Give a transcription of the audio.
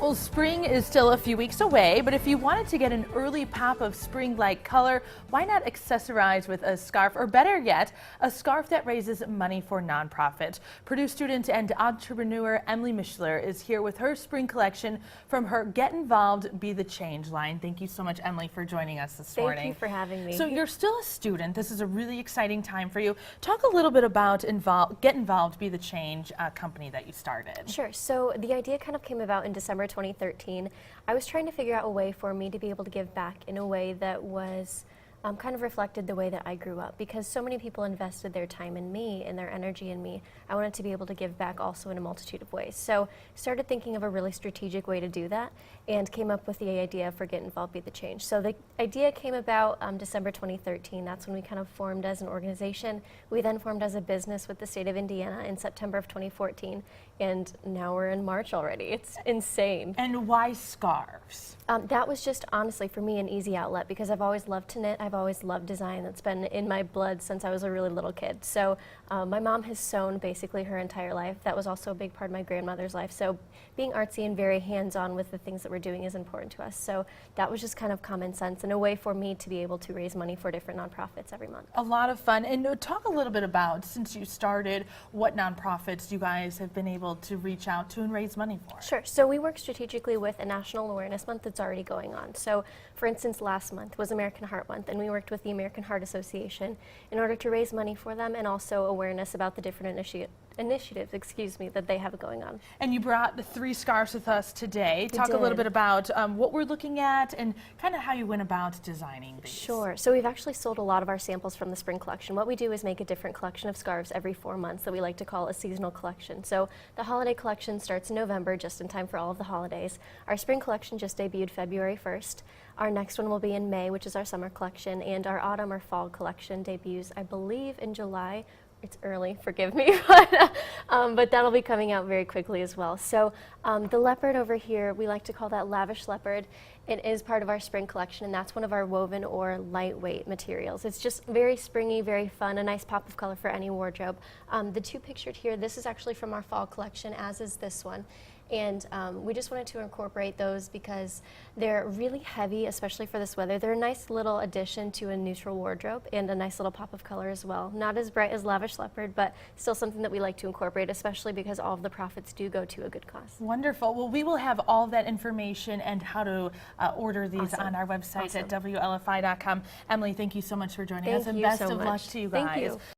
Well, spring is still a few weeks away, but if you wanted to get an early pop of spring-like color, why not accessorize with a scarf, or better yet, a scarf that raises money for nonprofit. Purdue student and entrepreneur Emily Mischler is here with her spring collection from her Get Involved, Be the Change line. Thank you so much, Emily, for joining us this morning. Thank you for having me. So you're still a student. This is a really exciting time for you. Talk a little bit about Get Involved, Be the Change company that you started. Sure. So the idea kind of came about in December 2013. I was trying to figure out a way for me to be able to give back in a way that was kind of reflected the way that I grew up, because so many people invested their time in me and their energy in me. I wanted to be able to give back also in a multitude of ways. So started thinking of a really strategic way to do that and came up with the idea for Get Involved, Be the Change. So the idea came about December 2013. That's when we kind of formed as an organization. We then formed as a business with the state of Indiana in September of 2014, and now we're in March already. It's insane. And why scarves? That was just honestly for me an easy outlet, because I've always loved to knit. I've always loved design. That's been in my blood since I was a really little kid. So my mom has sewn basically her entire life. That was also a big part of my grandmother's life. So being artsy and very hands-on with the things that we're doing is important to us. So that was just kind of common sense and a way for me to be able to raise money for different nonprofits every month. A lot of fun. And talk a little bit about, since you started, what nonprofits you guys have been able to reach out to and raise money for. Sure. So we work strategically with a National Awareness Month that's already going on. So for instance, last month was American Heart Month, and we worked with the American Heart Association in order to raise money for them and also awareness about the different initiatives that they have going on. And you brought the 3 scarves with us today. We Talk a little did. bit about what we're looking at and kind of how you went about designing these. Sure. So we've actually sold a lot of our samples from the spring collection. What we do is make a different collection of scarves every 4 months that we like to call a seasonal collection. So the holiday collection starts in November, just in time for all of the holidays. Our spring collection just debuted February 1st. Our next one will be in May, which is our summer collection, and our autumn or fall collection debuts, I believe, in July. It's early, forgive me, but that'll be coming out very quickly as well. So the leopard over here, we like to call that lavish leopard. It is part of our spring collection, and that's one of our woven or lightweight materials. It's just very springy, very fun, a nice pop of color for any wardrobe. The 2 pictured here, this is actually from our fall collection, as is this one. And we just wanted to incorporate those because they're really heavy, especially for this weather. They're a nice little addition to a neutral wardrobe and a nice little pop of color as well. Not as bright as Lavish Leopard, but still something that we like to incorporate, especially because all of the profits do go to a good cause. Wonderful. Well, we will have all that information and how to order these on our website at WLFI.com. Emily, thank you so much for joining us, and best of luck to you guys. Thank you.